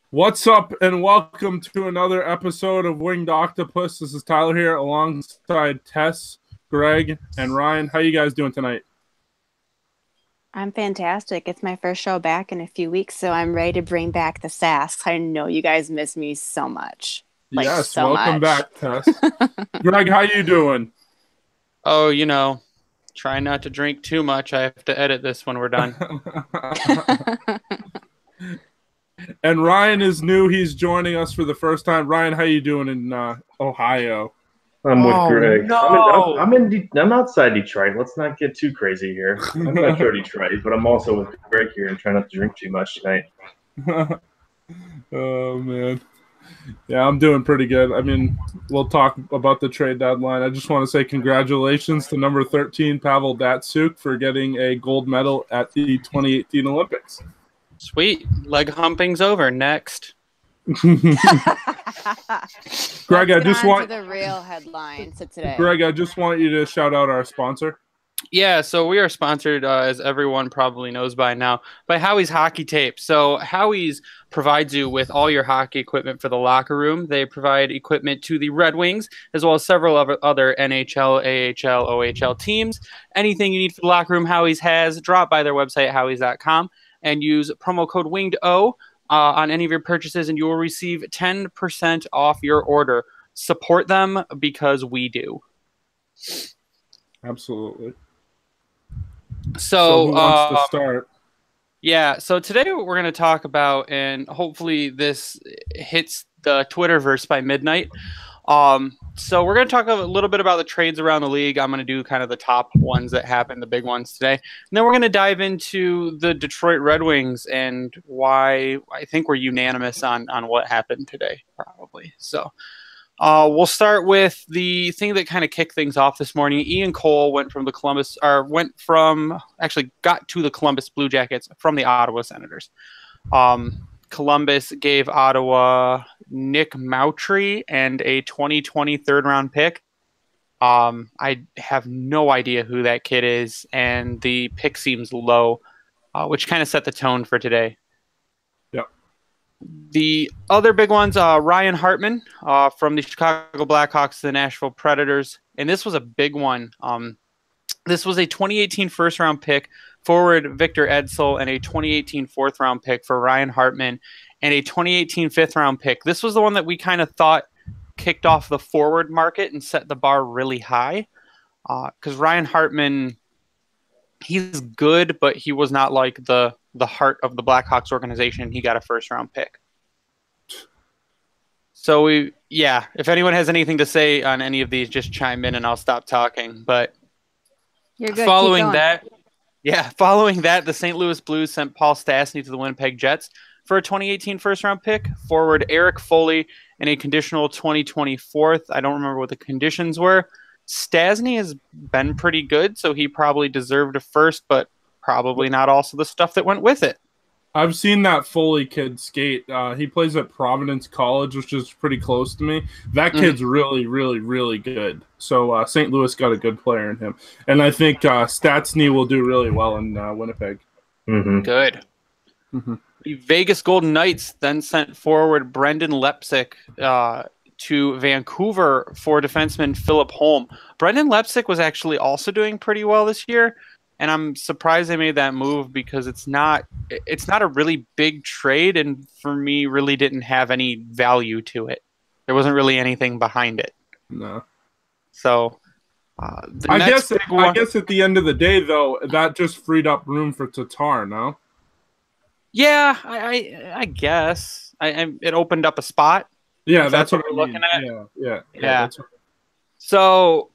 What's up, and welcome to another episode of Winged Octopus. This is Tyler here, alongside Tess, Greg, and Ryan. How you guys doing tonight? I'm fantastic. It's my first show back in a few weeks, so I'm ready to bring back the sass. I know you guys miss me so much. Like, Yes, so welcome much. back, Tess. Greg, how you doing? Oh, try not to drink too much. I have to edit this when we're done. And Ryan is new. He's joining us for the first time. Ryan, how you doing in Ohio? I'm with Greg. No. I'm outside Detroit. Let's not get too crazy here. I'm Metro Detroit, but I'm also with Greg here and trying not to drink too much tonight. Oh, man. Yeah, I'm doing pretty good. I mean, we'll talk about the trade deadline. I just want to say congratulations to number 13, Pavel Datsyuk, for getting a gold medal at the 2018 Olympics. Sweet. Leg humping's over. Next. Greg, I just want the real headlines of today. Greg, I just want you to shout out our sponsor. Yeah, so we are sponsored, as everyone probably knows by now, by Howie's Hockey Tape. So Howie's provides you with all your hockey equipment for the locker room. They provide equipment to the Red Wings, as well as several other NHL, AHL, OHL teams. Anything you need for the locker room, Howie's has. Drop by their website, howies.com, and use promo code WINGEDO on any of your purchases, and you will receive 10% off your order. Support them because we do. Absolutely. So who wants to start? Yeah, so today we're going to talk about, and hopefully this hits the Twitterverse by midnight. So we're going to talk a little bit about the trades around the league. I'm going to do kind of the top ones that happened, the big ones today. And then we're going to dive into the Detroit Red Wings and why I think we're unanimous on what happened today, probably. So we'll start with the thing that kind of kicked things off this morning. Ian Cole got to the Columbus Blue Jackets from the Ottawa Senators. Columbus gave Ottawa Nick Mautry and a 2020 third-round pick. I have no idea who that kid is, and the pick seems low, which kind of set the tone for today. Yep. The other big ones, Ryan Hartman from the Chicago Blackhawks to the Nashville Predators, and this was a big one. This was a 2018 first-round pick, forward Victor Edsel, and a 2018 fourth-round pick for Ryan Hartman, and a 2018 fifth-round pick. This was the one that we kind of thought kicked off the forward market and set the bar really high, because Ryan Hartman, he's good, but he was not like the heart of the Blackhawks organization. He got a first-round pick. So if anyone has anything to say on any of these, just chime in and I'll stop talking. But You're good. Following that, the St. Louis Blues sent Paul Stastny to the Winnipeg Jets for a 2018 first-round pick, forward Eric Foley, and a conditional 2024. I don't remember what the conditions were. Stastny has been pretty good, so he probably deserved a first, but probably not also the stuff that went with it. I've seen that Foley kid skate. He plays at Providence College, which is pretty close to me. That kid's really, really, really good. So St. Louis got a good player in him. And I think Stastny will do really well in Winnipeg. Mm-hmm. Good. Mm-hmm. The Vegas Golden Knights then sent forward Brendan Lepsick to Vancouver for defenseman Philip Holm. Brendan Lepsick was actually also doing pretty well this year, and I'm surprised they made that move because it's not a really big trade, and for me really didn't have any value to it. There wasn't really anything behind it. No. So I guess at the end of the day, though, that just freed up room for Tatar, no? Yeah, I guess. It opened up a spot. Yeah, that's what we're looking at. Yeah. That's So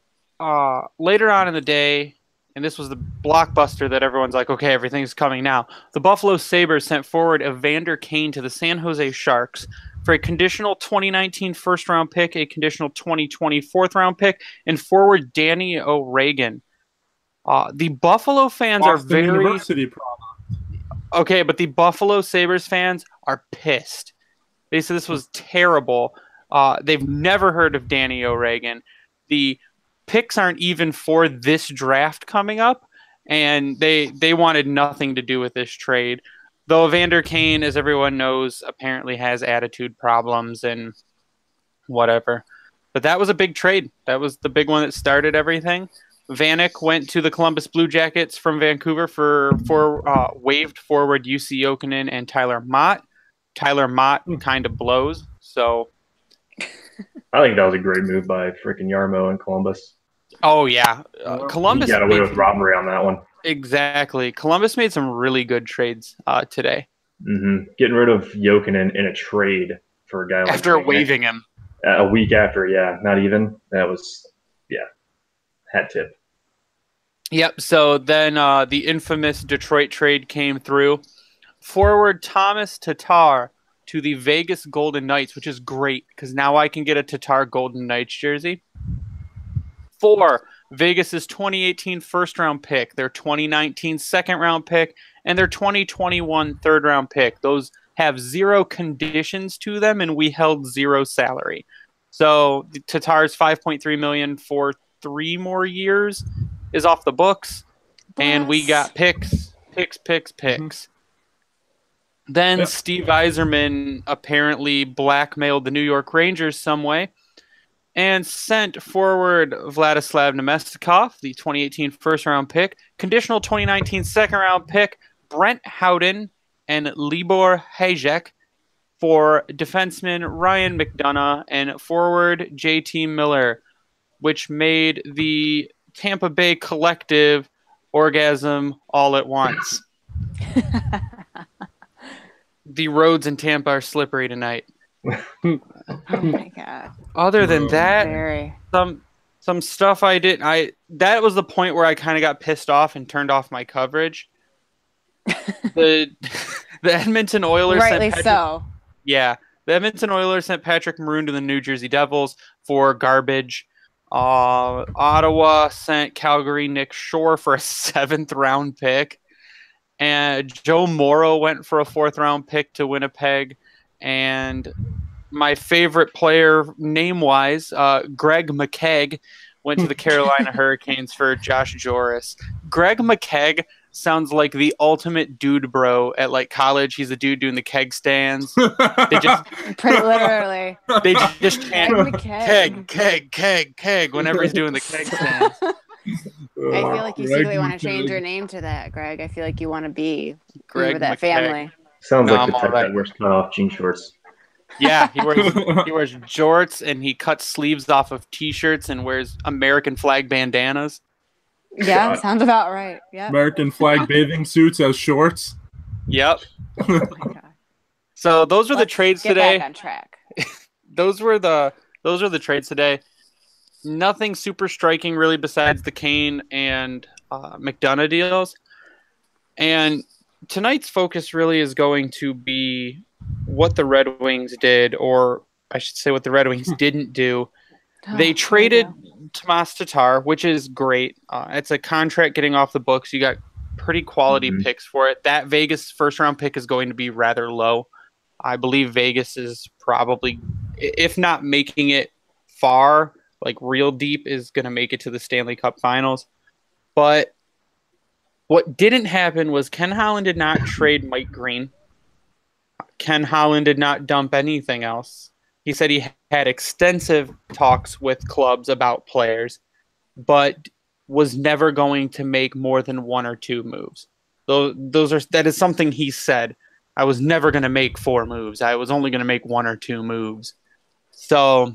later on in the day, and this was the blockbuster that everyone's like, okay, everything's coming now. The Buffalo Sabres sent forward Evander Kane to the San Jose Sharks for a conditional 2019 first-round pick, a conditional 2020 fourth-round pick, and forward Danny O'Regan. The Buffalo fans Boston are very... University product. Okay, but the Buffalo Sabres fans are pissed. They said this was terrible. They've never heard of Danny O'Regan. The picks aren't even for this draft coming up, and they wanted nothing to do with this trade. Though Evander Kane, as everyone knows, apparently has attitude problems and whatever. But that was a big trade. That was the big one that started everything. Vanek went to the Columbus Blue Jackets from Vancouver for waived forward UC Jokinen and Tyler Mott. Tyler Mott kind of blows, so I think that was a great move by freaking Yarmo in Columbus. oh yeah, Well, Columbus He got away made- with robbery on that one. exactly. Columbus made some really good trades today Getting rid of Jokinen in a trade for a guy like after Vanek. waiving him. A week after, yeah, not even. That was, hat tip. Yep. So then the infamous Detroit trade came through. Forward Thomas Tatar to the Vegas Golden Knights, which is great because now I can get a Tatar Golden Knights jersey. 4, Vegas's 2018 first-round pick, their 2019 second-round pick, and their 2021 third-round pick. Those have 0 conditions to them, and we held 0 salary. So Tatar's $5.3 million for 3 more years is off the books, and we got picks. Then Yep. Steve Yzerman apparently blackmailed the New York Rangers some way and sent forward Vladislav Nemestikov, the 2018 first-round pick, conditional 2019 second-round pick, Brent Howden, and Libor Hajek for defenseman Ryan McDonough and forward JT Miller, which made the Tampa Bay Collective orgasm all at once. The roads in Tampa are slippery tonight. Oh my god. Other than that, Very. some stuff that was the point where I kind of got pissed off and turned off my coverage. The Edmonton Oilers Rightly sent Patrick, so. yeah, the Edmonton Oilers sent Patrick Maroon to the New Jersey Devils for garbage. Ottawa sent Calgary Nick Shore for a 7th-round pick. And Joe Morrow went for a 4th-round pick to Winnipeg. And my favorite player, name-wise, Greg McKegg, went to the Carolina Hurricanes for Josh Joris. Greg McKegg sounds like the ultimate dude bro at like college. He's a dude doing the keg stands. They just Pretty literally. they just chant Greg McKegg. keg whenever he's doing the keg stands. I feel like you secretly want to change your name to that, Greg. I feel like you want to be Greg with that McKegg. family. Sounds No, like I'm the type alright. that wears cut-off jean shorts. Yeah, he wears jorts and he cuts sleeves off of t-shirts and wears American flag bandanas. Yeah, God. sounds about right. Yeah. American flag bathing suits as shorts. Yep. Oh my God. So those were the Let's trades get today. back on track. Those were the trades today. Nothing super striking really besides the Kane and McDonough deals. And tonight's focus really is going to be what the Red Wings did, or I should say what the Red Wings didn't do. They Oh, traded there you Tomas Tatar, which is great. It's a contract getting off the books. You got pretty quality Mhm. picks for it. That Vegas first-round pick is going to be rather low. I believe Vegas is probably, if not making it far, like real deep, is going to make it to the Stanley Cup Finals. But what didn't happen was Ken Holland did not trade Mike Green. Ken Holland did not dump anything else. He said he had extensive talks with clubs about players, but was never going to make more than 1 or 2 moves. That is something he said. I was never going to make 4 moves. I was only going to make 1 or 2 moves. So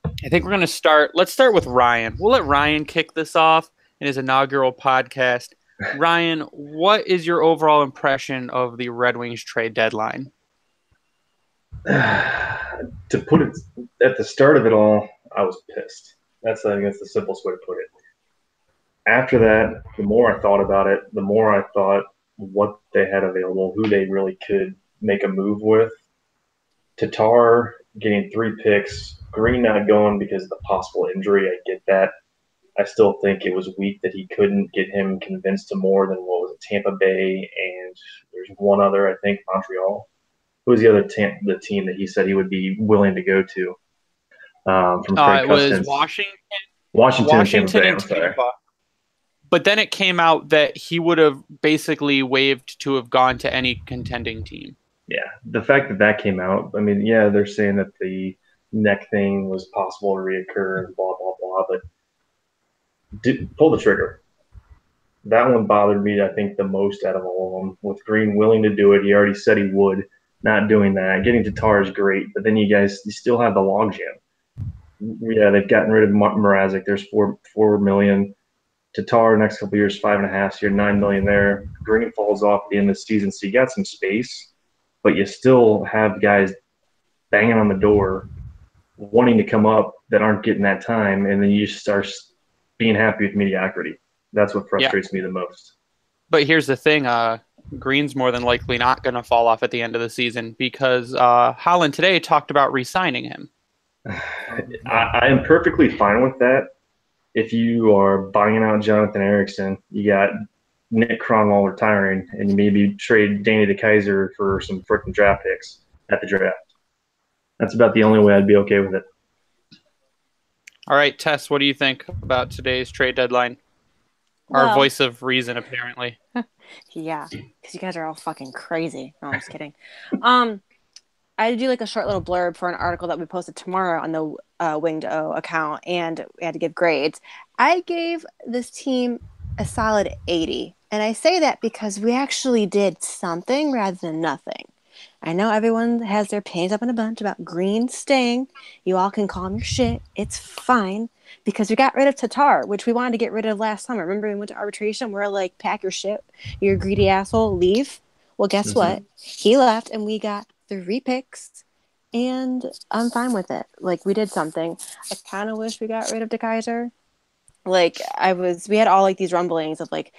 I think we're going to start. Let's start with Ryan. We'll let Ryan kick this off in his inaugural podcast. Ryan, what is your overall impression of the Red Wings trade deadline? To put it at the start of it all, I was pissed. I think that's the simplest way to put it. After that, the more I thought about it, the more I thought what they had available, who they really could make a move with. Tatar getting 3 picks, Green not going because of the possible injury. I get that. I still think it was weak that he couldn't get him convinced to more than what was it, Tampa Bay, and there's one other, I think, Montreal. Who was the other the team that he said he would be willing to go to? From Craig It was Custance. Washington Washington and and Tampa Bay. I'm sorry. Tampa. But then it came out that he would have basically waived to have gone to any contending team. Yeah, the fact that that came out, I mean, yeah, they're saying that the neck thing was possible to reoccur and blah, blah, blah, but pull the trigger. That one bothered me, I think, the most out of all of them. With Green willing to do it, he already said he would. Not doing that. Getting Tatar is great, but then you still have the logjam. Yeah, they've gotten rid of Mrazek. There's $4 million. Tatar next couple of years, 5.5. So you're $9 million there. Green falls off at the end of the season, so you got some space, but you still have guys banging on the door, wanting to come up that aren't getting that time, and then you start being happy with mediocrity. That's what frustrates me the most. But here's the thing: Green's more than likely not going to fall off at the end of the season because Holland today talked about re-signing him. I am perfectly fine with that. If you are buying out Jonathan Ericsson, you got Nick Kronwall retiring, and you maybe trade Danny DeKeyser for some freaking draft picks at the draft. That's about the only way I'd be okay with it. All right, Tess, what do you think about today's trade deadline? Our voice of reason, apparently. Yeah, because you guys are all fucking crazy. No, I'm just kidding. I do like a short little blurb for an article that we posted tomorrow on the Winged O account, and we had to give grades. I gave this team a solid 80, and I say that because we actually did something rather than nothing. I know everyone has their opinions up in a bunch about Green staying. You all can call me your shit. It's fine. Because we got rid of Tatar, which we wanted to get rid of last summer. Remember we went to arbitration? We're like, pack your shit. You're a greedy asshole. Leave. Well, guess what? He left, and we got 3 picks, and I'm fine with it. Like, we did something. I kind of wish we got rid of DeKeyser. Like, we had all, like, these rumblings of, like,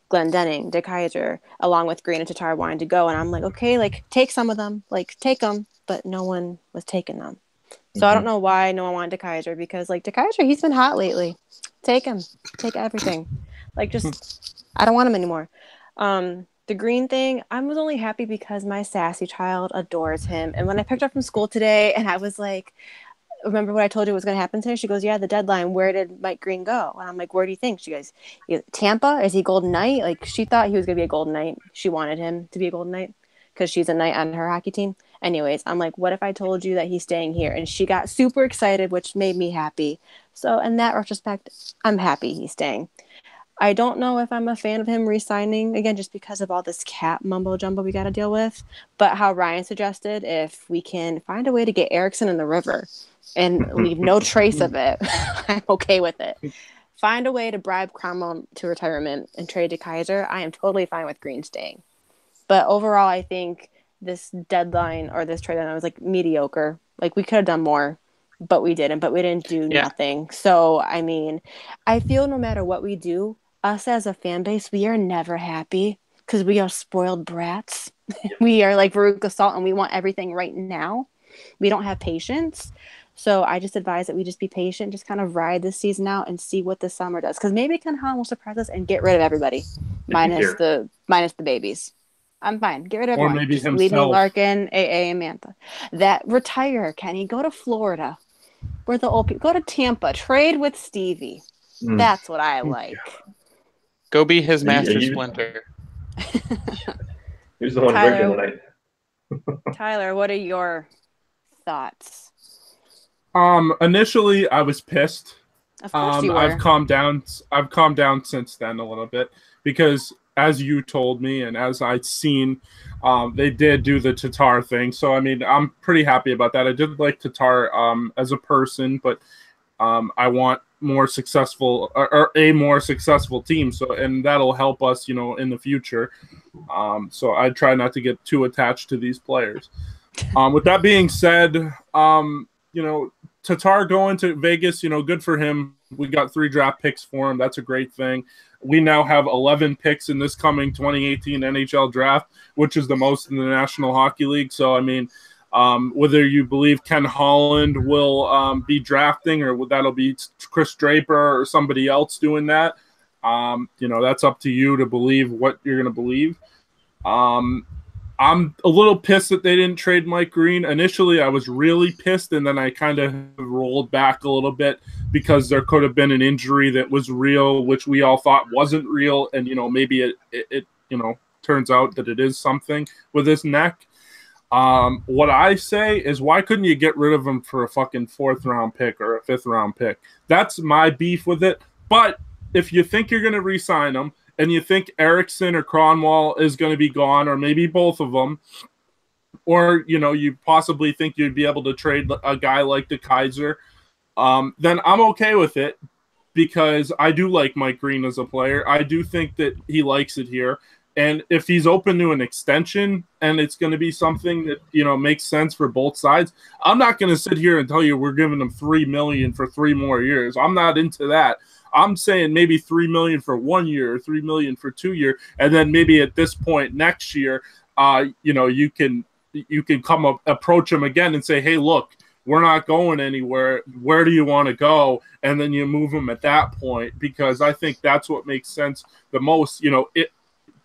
Glendening, DeKeyser, along with Green and Tatar wanting to go. And I'm like, okay, like, take some of them. Like, take them. But no one was taking them. So I don't know why no one wanted DeKeyser, because, like, DeKeyser, he's been hot lately. Take him. Take everything. Like, just, I don't want him anymore. The Green thing, I was only happy because my sassy child adores him. And when I picked her up from school today and I was like, remember what I told you was going to happen today? She goes, yeah, the deadline. Where did Mike Green go? And I'm like, where do you think? She goes, Tampa? Is he Golden Knight? Like, she thought he was going to be a Golden Knight. She wanted him to be a Golden Knight because she's a Knight on her hockey team. Anyways, I'm like, what if I told you that he's staying here? And she got super excited, which made me happy. So in that retrospect, I'm happy he's staying. I don't know if I'm a fan of him re-signing, again, just because of all this cap mumbo-jumbo we got to deal with. But how Ryan suggested, if we can find a way to get Eriksson in the river and leave no trace of it, I'm okay with it. Find a way to bribe Cromwell to retirement and trade DeKeyser, I am totally fine with Green staying. But overall, I think this deadline or this trade deadline was like mediocre. Like, we could have done more, but we didn't. But we didn't do nothing. So, I mean, I feel no matter what we do, us as a fan base, we are never happy because we are spoiled brats. We are like Veruca Salt, and we want everything right now. We don't have patience. So I just advise that we just be patient, just kind of ride this season out and see what the summer does. Because maybe Ken Holland will surprise us and get rid of everybody, minus the babies. I'm fine. Get rid of everyone. Or maybe himself. Leave me Larkin, AA, and Mantha. That retire, Kenny. Go to Florida. Where the old people. Go to Tampa. Trade with Stevie. That's what I like. Go be his master splinter. Who's the one drinking tonight? Tyler, what are your thoughts? Initially, I was pissed. Of course you were. I've calmed down since then a little bit because, as you told me and as I'd seen, they did do the Tatar thing. So, I mean, I'm pretty happy about that. I did like Tatar as a person, but I want more successful or a more successful team. So, and that'll help us, you know, in the future. So I try not to get too attached to these players. With that being said, you know, Tatar going to Vegas, you know, good for him. We got 3 draft picks for him. That's a great thing. We now have 11 picks in this coming 2018 NHL draft, which is the most in the National Hockey League. So, I mean, whether you believe Ken Holland will be drafting or that'll be Chris Draper or somebody else doing that, you know, that's up to you to believe what you're going to believe. I'm a little pissed that they didn't trade Mike Green. Initially, I was really pissed, and then I kind of rolled back a little bit because there could have been an injury that was real, which we all thought wasn't real, and maybe it turns out that it is something with his neck. What I say is, why couldn't you get rid of him for a fucking 4th round pick or a 5th round pick? That's my beef with it. But if you think you're going to re-sign him, and you think Eriksson or Kronwall is going to be gone, or maybe both of them, or you possibly think you'd be able to trade a guy like the Kaiser, then I'm okay with it, because I do like Mike Green as a player. I do think that he likes it here. And if he's open to an extension and it's going to be something that, makes sense for both sides, I'm not going to sit here and tell you we're giving him $3 million for 3 more years. I'm not into that. I'm saying maybe $3 million for 1 year, or $3 million for 2 years. And then maybe at this point next year, you can come up, approach him again and say, hey, look, we're not going anywhere. Where do you want to go? And then you move him at that point, because I think that's what makes sense the most,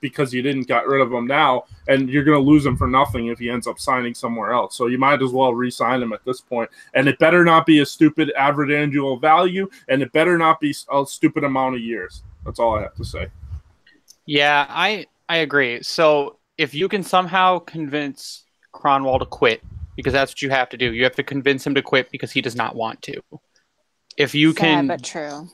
because you didn't get rid of him now, and you're going to lose him for nothing if he ends up signing somewhere else. So you might as well re-sign him at this point. And it better not be a stupid average annual value, and it better not be a stupid amount of years. That's all I have to say. Yeah, I agree. So if you can somehow convince Kronwall to quit, because that's what you have to do. You have to convince him to quit because he does not want to. If you Sad, but true.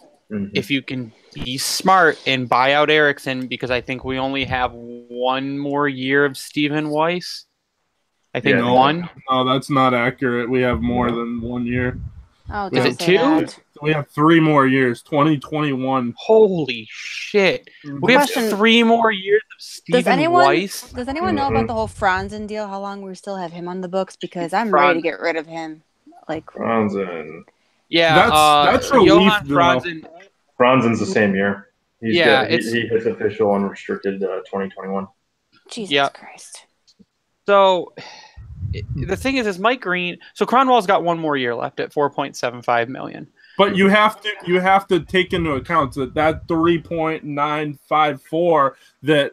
If you can be smart and buy out Eriksson, because I think we only have 1 more year of Stephen Weiss. I think one. No, that's not accurate. We have more than 1 year. Oh, is it 2? That. We have 3 more years. 2021. Holy shit! We have 3 more years of Stephen Weiss. Does anyone know about the whole Franzen deal? How long we still have him on the books? Because I'm ready to get rid of him. Like Franzen. Yeah, that's relief. Johan Franzen. Franzen's the same year. He hits official unrestricted 2021. Jesus Christ. So the thing is Mike Green. So Kronwall's got 1 more year left at $4.75 million. But you have to take into account that 3.954 that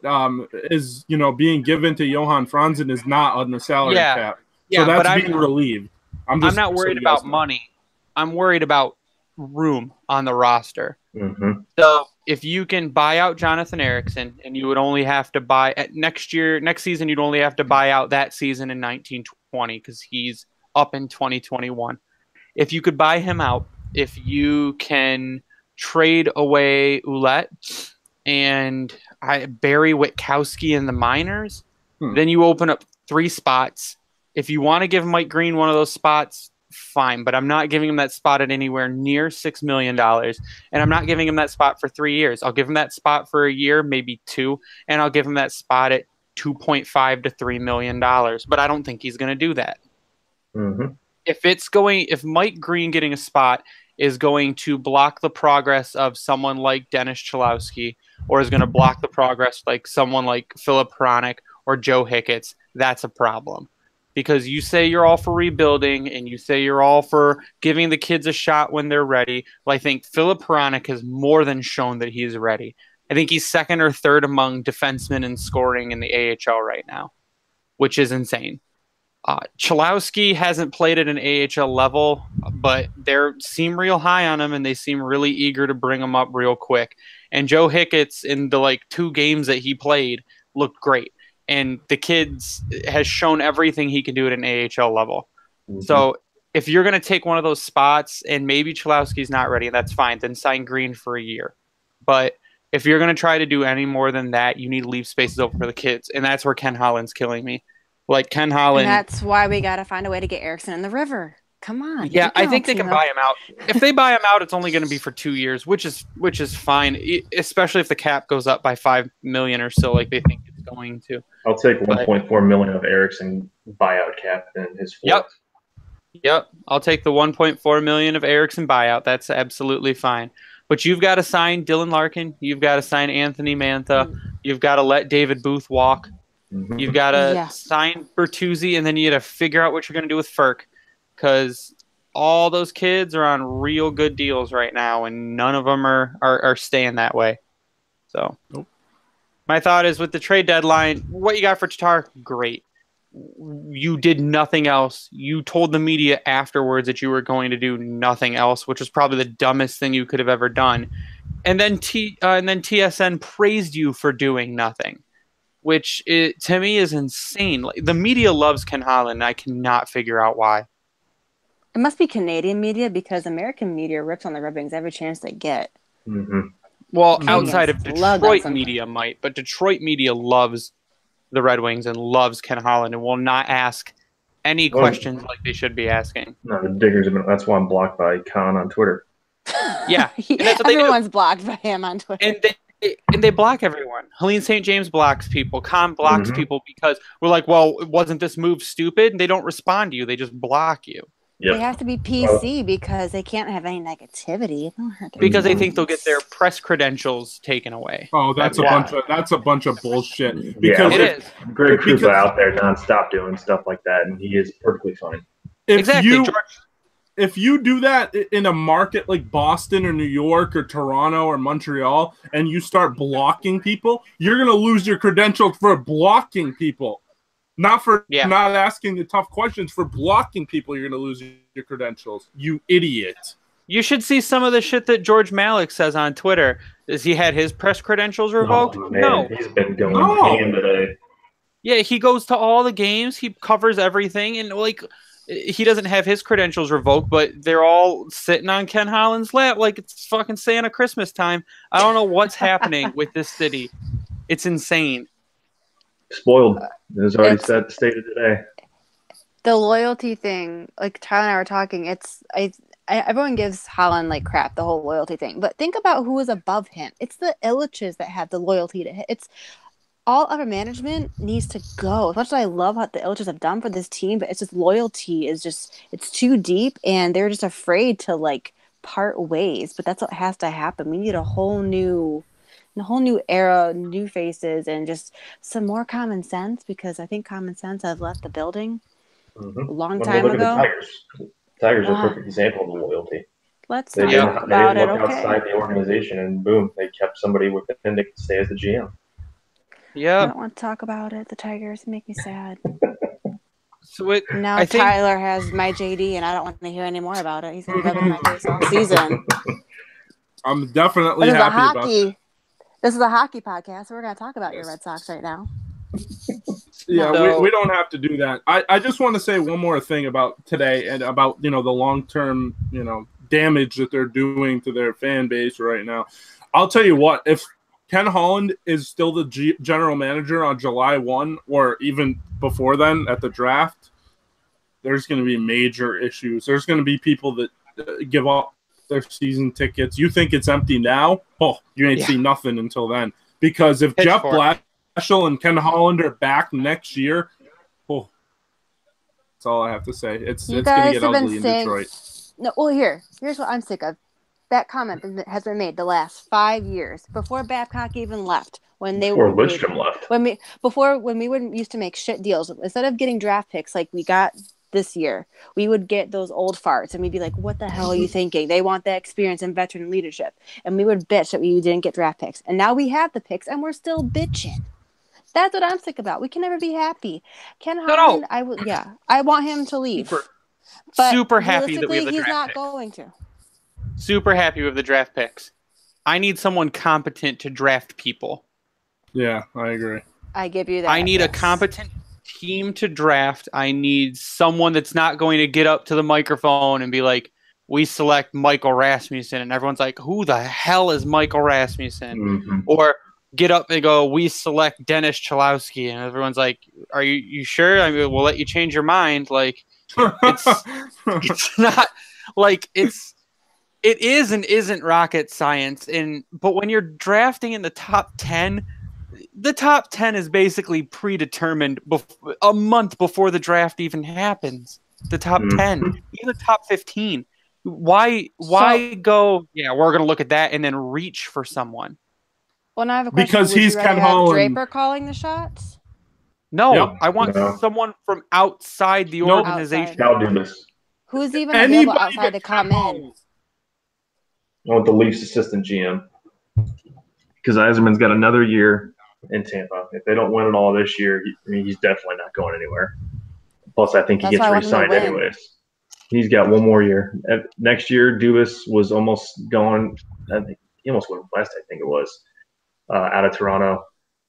is being given to Johan Franzen is not on the salary cap. So that's being relieved. I'm not worried about money. I'm worried about room on the roster. Mm-hmm. So if you can buy out Jonathan Eriksson, and you would only have to buy next season, you'd only have to buy out that season in 1920 because he's up in 2021. If you could buy him out, if you can trade away Ouellette and Barry Witkowski in the minors, then you open up 3 spots. If you want to give Mike Green one of those spots, fine, but I'm not giving him that spot at anywhere near $6 million, and I'm not giving him that spot for 3 years. I'll give him that spot for a year, maybe 2, and I'll give him that spot at $2.5 to $3 million. But I don't think he's going to do that. Mm-hmm. If Mike Green getting a spot is going to block the progress of someone like Dennis Cholowski, or is going to block the progress like someone like Philip Hronik or Joe Hicketts, that's a problem. Because you say you're all for rebuilding, and you say you're all for giving the kids a shot when they're ready. Well, I think Philip Hronik has more than shown that he's ready. I think he's 2nd or 3rd among defensemen in scoring in the AHL right now, which is insane. Cholowski hasn't played at an AHL level, but they seem real high on him, and they seem really eager to bring him up real quick. And Joe Hicketts, in the 2 games that he played, looked great. And the kids has shown everything he can do at an AHL level. Mm-hmm. So if you're going to take one of those spots, and maybe Cholowski's not ready, that's fine, then sign Green for a year. But if you're going to try to do any more than that, you need to leave spaces open for the kids. And that's where Ken Holland's killing me. Ken Holland. And that's why we got to find a way to get Eriksson in the river. Come on. Yeah, I think they can buy him out. If they buy him out, it's only going to be for 2 years, which is fine, especially if the cap goes up by $5 million or so, like they think it's going to. I'll take 1.4 million of Eriksson buyout cap and his. Yep. I'll take the 1.4 million of Eriksson buyout. That's absolutely fine. But you've got to sign Dylan Larkin. You've got to sign Anthony Mantha. You've got to let David Booth walk. Mm-hmm. You've got to sign Bertuzzi, and then you got to figure out what you're going to do with Ferk. Because all those kids are on real good deals right now, and none of them are staying that way. So, My thought is with the trade deadline, what you got for Tatar, great. you did nothing else. You told the media afterwards that you were going to do nothing else, which was probably the dumbest thing you could have ever done. And then TSN praised you for doing nothing, which to me is insane. Like, the media loves Ken Holland. I cannot figure out why. It must be Canadian media because American media rips on the Red Wings every chance they get. Mm-hmm. Well, Canadians outside of love Detroit them media might, but Detroit media loves the Red Wings and loves Ken Holland and will not ask any questions like they should be asking. No, the diggers have been. That's why I'm blocked by Khan on Twitter. Yeah, and that's what they do. Everyone's blocked by him on Twitter. And they block everyone. Helene St. James blocks people. Khan blocks Mhm. people because we're like, well, wasn't this move stupid? And they don't respond to you. They just block you. Yep. They have to be PC because they can't have any negativity. Because they think they'll get their press credentials taken away. Oh, that's a bunch of bullshit. Because It is. Greg Krupa because- out there nonstop doing stuff like that, and he is perfectly fine. Exactly. George, If you do that in a market like Boston or New York or Toronto or Montreal, and you start blocking people, you're going to lose your credentials for blocking people. Not for not asking the tough questions. For blocking people, you're going to lose your credentials. You idiot. you should see some of the shit that George Malik says on Twitter. Has he had his press credentials revoked? Oh, man, No. he's been going No. ham today. Yeah, he goes to all the games. He covers everything. And, like, he doesn't have his credentials revoked, but they're all sitting on Ken Holland's lap like it's fucking Santa Christmas time. I don't know what's happening with this city. It's insane. Spoiled. It was already stated today. The loyalty thing, like Tyler and I were talking, everyone gives Holland like crap, the whole loyalty thing. But think about who is above him. It's the Illiches that have the loyalty to him. It's all upper management needs to go. As much as I love what the Illiches have done for this team, but it's just loyalty is just, it's too deep and they're just afraid to like part ways. But that's what has to happen. We need a whole new era, new faces, and just some more common sense, because I think common sense has left the building a long time look ago. At the Tigers. Tigers are a perfect example of the loyalty. Let's They talk didn't about it, look okay? outside the organization, and boom, they kept somebody within to stay as the GM. I Yeah. don't want to talk about it. The Tigers make me sad. So Now I think Tyler has my JD, and I don't want to hear any more about it. He's been rubbing my face all season. I'm definitely This is a happy about hockey. This is a hockey podcast, so we're going to talk about your Red Sox right now. Yeah, So- we don't have to do that. I just want to say one more thing about today and about, the long-term, damage that they're doing to their fan base right now. I'll tell you what, if Ken Holland is still the general manager on July 1 or even before then at the draft, there's going to be major issues. There's going to be people that give up their season tickets. You think it's empty now? Oh, you ain't see nothing until then. Because if Jeff Blashill and Ken Holland are back next year, oh, that's all I have to say. It's going to get ugly in Detroit. No, well, here's what I'm sick of. That comment has been made the last 5 years before Babcock even left. Before Lidstrom left. When we used to make shit deals, instead of getting draft picks like we got this year, we would get those old farts and we'd be like, what the hell are you thinking? They want that experience and veteran leadership. And we would bitch that we didn't get draft picks. And now we have the picks and we're still bitching. That's what I'm sick about. We can never be happy. Ken Holland, I want him to leave. Super happy that we have the he's draft not picks. going to. Super happy with the draft picks. I need someone competent to draft people. Yeah, I agree. I give you that. I need a competent team to draft. I need someone that's not going to get up to the microphone and be like, we select Michael Rasmussen. And everyone's like, who the hell is Michael Rasmussen? Mm-hmm. Or get up and go, we select Dennis Cholowski. And everyone's like, are you sure? I mean, we'll let you change your mind. Like, it's not like it is and isn't rocket science. But when you're drafting in the top 10, the top 10 is basically predetermined a month before the draft even happens. The top 10, even the top 15. Why go, we're going to look at that and then reach for someone? Well, now I have a question. Because Would he's you rather Ken have Holland. Draper calling the shots? No, Yep. I want someone from outside the organization. Cal Dumas. Who's even available Anybody outside but to come Ken in? Holland. I want the Leafs assistant GM. Because Eiserman's got another year. in Tampa. If they don't win it all this year, he's definitely not going anywhere. Plus, I think he That's gets why I want him to re-signed win. anyways. He's got one more year. Next year, Dubas was almost gone. I think he almost went west, I think it was, out of Toronto.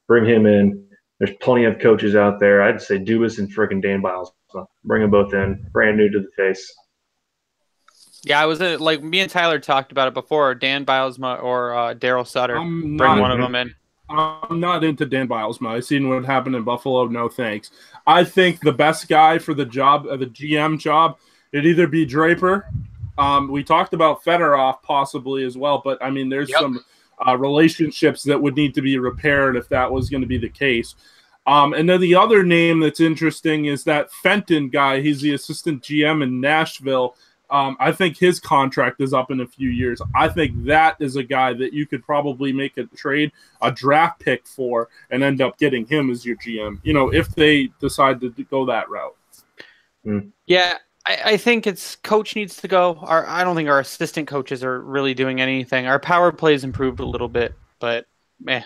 Bring him in. There's plenty of coaches out there. I'd say Dubas and freaking Dan Biles. So bring them both in. Brand new to the face. Yeah, I was like me and Tyler talked about it before. Dan Bilesma or Daryl Sutter. I'm Bring not- one of them in. I'm not into Dan Bilesma. I've seen what happened in Buffalo. No thanks. I think the best guy for the job, the GM job, it'd either be Draper. We talked about Fedorov possibly as well, but I mean, there's some relationships that would need to be repaired if that was going to be the case. And then the other name that's interesting is that Fenton guy. He's the assistant GM in Nashville. I think his contract is up in a few years. I think that is a guy that you could probably make a trade, a draft pick for, and end up getting him as your GM, if they decide to go that route. Yeah, I think it's coach needs to go. I don't think our assistant coaches are really doing anything. Our power play's improved a little bit, but It's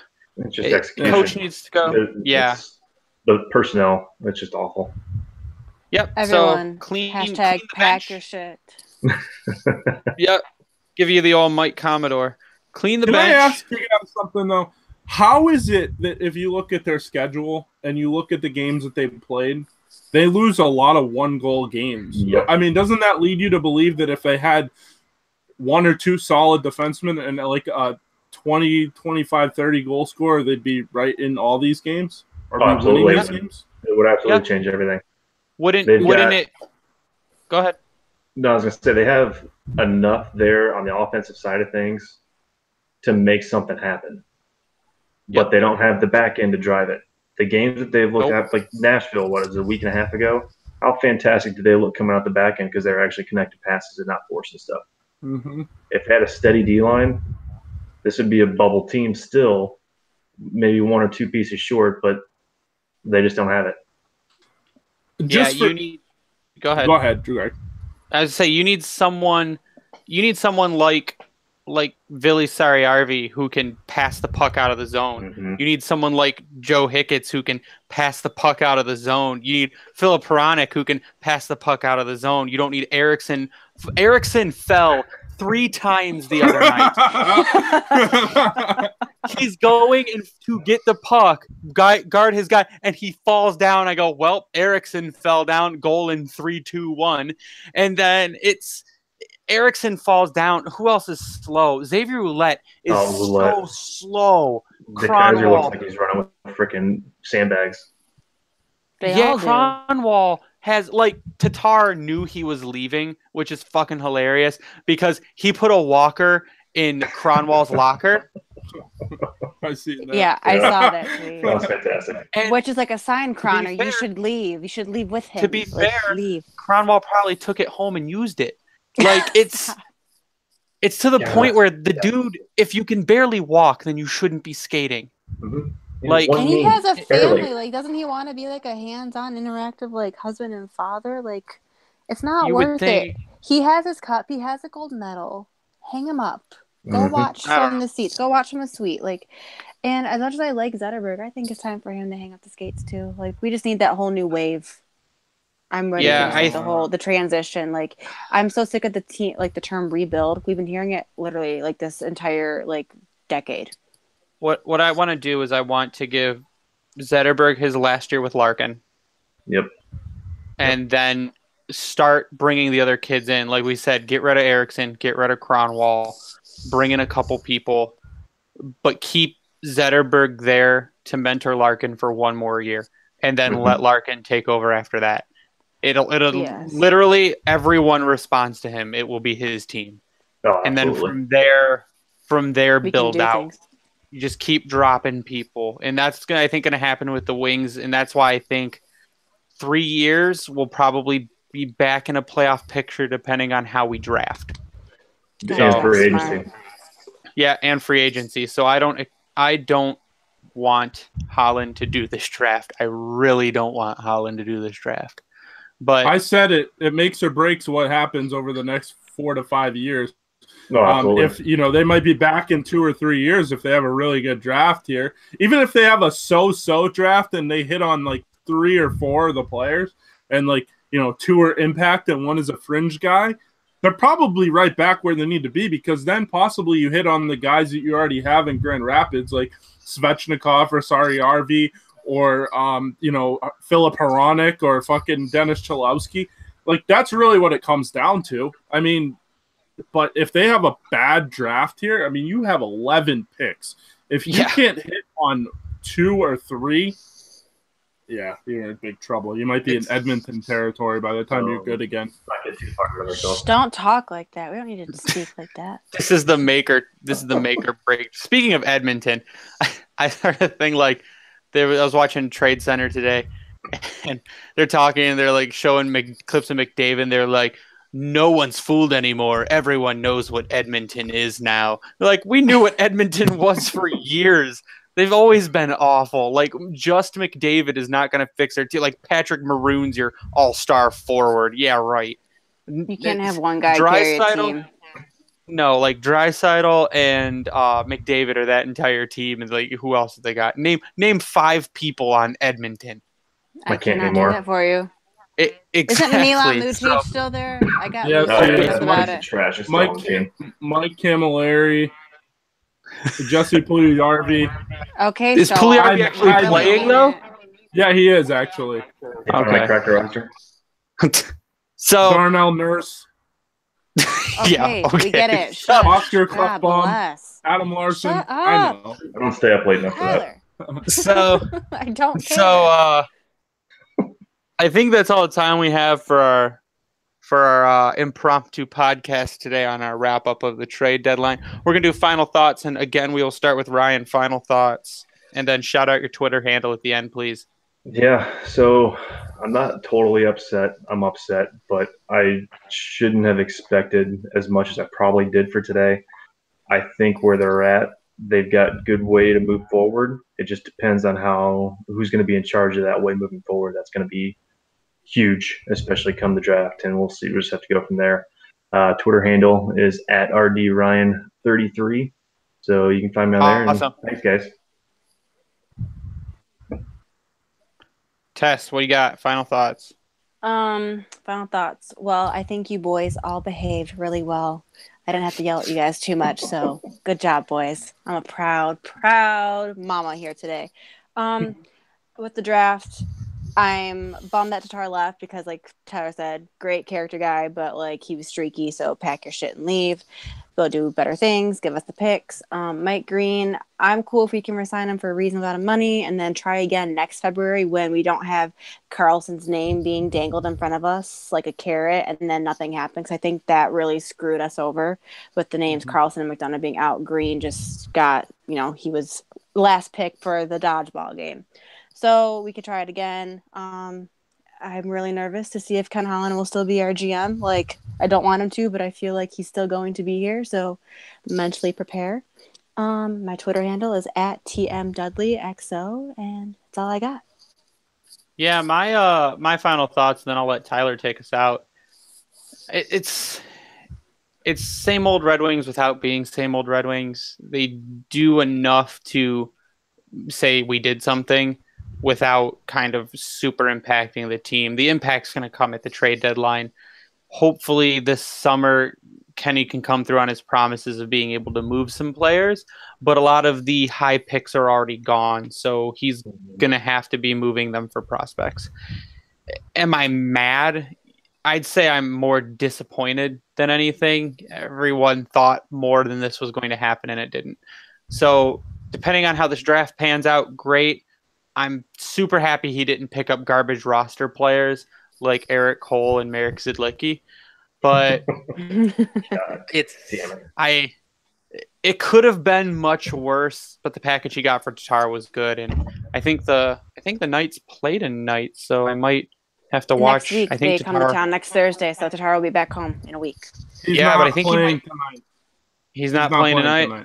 just execution. coach needs to go. The personnel, it's just awful. Yep. Everyone, so clean hashtag the pack bench. your shit. Yep. Give you the old Mike Commodore. Clean the Can bench. I ask you guys something though? How is it that if you look at their schedule and you look at the games that they've played, they lose a lot of one-goal games? Yep. I mean, doesn't that lead you to believe that if they had one or two solid defensemen and like a 20, 25, 30 goal scorer, they'd be right in all these games? Or be absolutely. winning these games? It would absolutely change everything. Wouldn't got- it? Go ahead. No, I was going to say they have enough there on the offensive side of things to make something happen. But they don't have the back end to drive it. The games that they've looked at, like Nashville, what was it, a week and a half ago? How fantastic did they look coming out the back end because they were actually connecting passes and not forcing stuff. Mm-hmm. If they had a steady D-line, this would be a bubble team still, maybe one or two pieces short, but they just don't have it. You need. Go ahead. Go ahead, Drew. I was say you need someone like Vili Sariarvi who can pass the puck out of the zone. Mm-hmm. You need someone like Joe Hicketts who can pass the puck out of the zone. You need Philip Hronek who can pass the puck out of the zone. You don't need Eriksson. Eriksson fell 3 times the other night. He's going to get the puck, guard his guy, and he falls down. I go, well, Eriksson fell down, goal in 3-2-1. And then Eriksson falls down. Who else is slow? Xavier Ouellet is so slow. The Kaiser looks like he's running with freaking sandbags. Cronwall has, like, Tatar knew he was leaving, which is fucking hilarious because he put a walker in Cronwall's locker. I see that. Yeah, I saw that tweet. That was fantastic. Which is like a sign, Connor. fair- You should leave. You should leave with him. To be Like, fair, leave. Cronwall probably took it home and used it. Like, it's to the point where the dude, if you can barely walk, then you shouldn't be skating. Mm-hmm. Like- And he has a Barely. family. Like, doesn't he want to be like a hands-on, interactive, like husband and father? Like, it's not You would worth think- it. He has his cup. He has a gold medal. Hang him up. Go Mhm. watch I don't from the seats. Go watch from the suite. Like, and as much as I like Zetterberg, I think it's time for him to hang up the skates too. Like, we just need that whole new wave. I'm ready Yeah, for the transition. Like, I'm so sick of the team, like the term rebuild. We've been hearing it literally like this entire like decade. What I want to do is I want to give Zetterberg his last year with Larkin. Yep. And then start bringing the other kids in. Like we said, get rid of Eriksson, get rid of Cronwall, bring in a couple people, but keep Zetterberg there to mentor Larkin for one more year, and then let Larkin take over after that. It'll Yes. literally everyone responds to him. It will be his team, Oh, and then absolutely. from there We build can do out. things. You just keep dropping people, and that's I think going to happen with the Wings, and that's why I think 3 years will probably be back in a playoff picture depending on how we draft. And free Smart. agency. Yeah, and free agency. So I don't want Holland to do this draft. I really don't want Holland to do this draft. But I said it makes or breaks what happens over the next 4 to 5 years. No, absolutely. If they might be back in 2 or 3 years if they have a really good draft here. Even if they have a so-so draft and they hit on like 3 or 4 of the players, and like 2 are impact and 1 is a fringe guy, they're probably right back where they need to be, because then possibly you hit on the guys that you already have in Grand Rapids, like Svechnikov or Saariarvi or Philip Hronek or fucking Dennis Cholowski. Like, that's really what it comes down to. I mean, but if they have a bad draft here, I mean, you have 11 picks. If you can't hit on 2 or 3, yeah, you're in big trouble. You might be in Edmonton territory by the time you're good again. Not get too far from ourselves. Don't talk like that. We don't need to speak like that. This is the make or break. Speaking of Edmonton, I heard a thing like I was watching Trade Center today, and they're talking and they're like showing clips of McDavid. They're like, no one's fooled anymore. Everyone knows what Edmonton is now. They're like, we knew what Edmonton was for years. They've always been awful. Like, just McDavid is not going to fix their team. Like, Patrick Maroon's your all-star forward. Yeah, right. You can't have one guy carry a team. No, like Draisaitl and McDavid are that entire team. And like, who else have they got? Name 5 people on Edmonton. I cannot do that for you. Exactly. Isn't Milan Lucic still there? I got about it. Trash. Mike Camilleri, Jesse Puljujarvi. Okay, is Puljujarvi actually playing though? Yeah, he is actually. Okay. Cracker roster. So Darnell Nurse. Okay, we get it. Shut Oscar God Klefbom, bless. Adam Larson. Shut I up. know. I don't stay up late enough for that. Tyler. So I don't care. So I think that's all the time we have for our impromptu podcast today on our wrap up of the trade deadline. We're gonna do final thoughts, and again, we will start with Ryan. Final thoughts, and then shout out your Twitter handle at the end, please. Yeah, so I'm not totally upset. I'm upset, but I shouldn't have expected as much as I probably did for today. I think where they're at, they've got good way to move forward. It just depends on who's going to be in charge of that way moving forward. That's going to be huge, especially come the draft, and we'll see. We'll just have to go from there. Twitter handle is at @RDRyan33, so you can find me on there. Awesome. Thanks, guys. Tess, what do you got? Final thoughts. Final thoughts. Well, I think you boys all behaved really well. I didn't have to yell at you guys too much, so good job, boys. I'm a proud mama here today. With the draft, I'm bummed that Tatar left because, like Tyler said, great character guy, but like he was streaky, so pack your shit and leave. Go do better things. Give us the picks. Mike Green, I'm cool if we can resign him for a reasonable amount of money and then try again next February when we don't have Carlson's name being dangled in front of us like a carrot and then nothing happens. I think that really screwed us over with the names Carlson and McDonough being out. Green just got, he was last pick for the dodgeball game. So we could try it again. I'm really nervous to see if Ken Holland will still be our GM. Like, I don't want him to, but I feel like he's still going to be here. So mentally prepare. My Twitter handle is @TMDudleyXO, and that's all I got. Yeah, my final thoughts, and then I'll let Tyler take us out. It's same old Red Wings without being same old Red Wings. They do enough to say we did something without kind of super impacting the team. The impact's going to come at the trade deadline. Hopefully this summer, Kenny can come through on his promises of being able to move some players, but a lot of the high picks are already gone, so he's going to have to be moving them for prospects. Am I mad? I'd say I'm more disappointed than anything. Everyone thought more than this was going to happen, and it didn't. So depending on how this draft pans out, great. I'm super happy he didn't pick up garbage roster players like Eric Cole and Marek Zidlicki, but it could have been much worse. But the package he got for Tatar was good, and I think the Knights played tonight, so I might have to watch. Next week, I think they come to town next Thursday, so Tatar will be back home in a week. He's not but I think playing tonight. He's not playing tonight. No.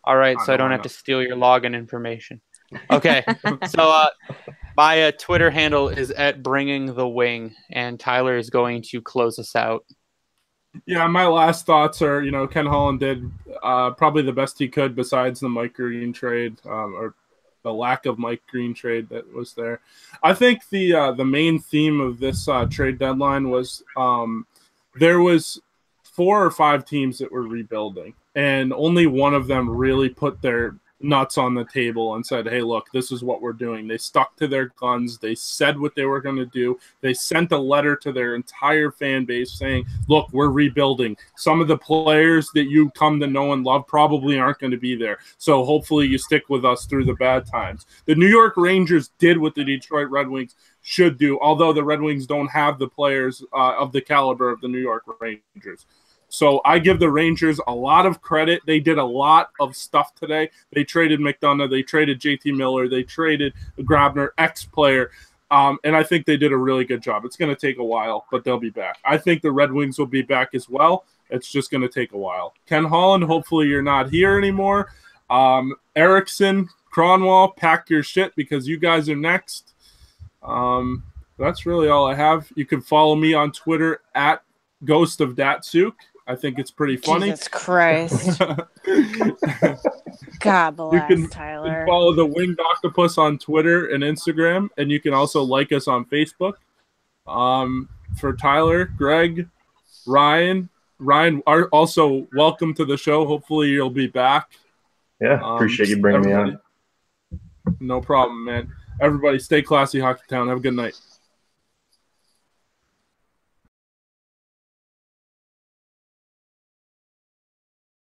All right, so I don't have to steal your login information. Okay, so my Twitter handle is @BringingTheWing, and Tyler is going to close us out. Yeah, my last thoughts are, Ken Holland did probably the best he could besides the Mike Green trade, or the lack of Mike Green trade that was there. I think the main theme of this trade deadline was there was 4 or 5 teams that were rebuilding, and only one of them really put their nuts on the table and said, hey, look, this is what we're doing. They stuck to their guns. They said what they were going to do. They sent a letter to their entire fan base saying, look, we're rebuilding. Some of the players that you come to know and love probably aren't going to be there. So hopefully you stick with us through the bad times. The New York Rangers did what the Detroit Red Wings should do, although the Red Wings don't have the players of the caliber of the New York Rangers. So I give the Rangers a lot of credit. They did a lot of stuff today. They traded McDonough. They traded JT Miller. They traded Grabner, ex-player. And I think they did a really good job. It's going to take a while, but they'll be back. I think the Red Wings will be back as well. It's just going to take a while. Ken Holland, hopefully you're not here anymore. Erickson, Cronwall, pack your shit because you guys are next. That's really all I have. You can follow me on Twitter at Ghost of Datsuk. I think it's pretty funny. Jesus Christ. God bless, Tyler. You can follow the Winged Octopus on Twitter and Instagram, and you can also like us on Facebook. For Tyler, Greg, Ryan, are also welcome to the show. Hopefully you'll be back. Yeah, appreciate you bringing me on. No problem, man. Everybody stay classy, Hockey Town. Have a good night.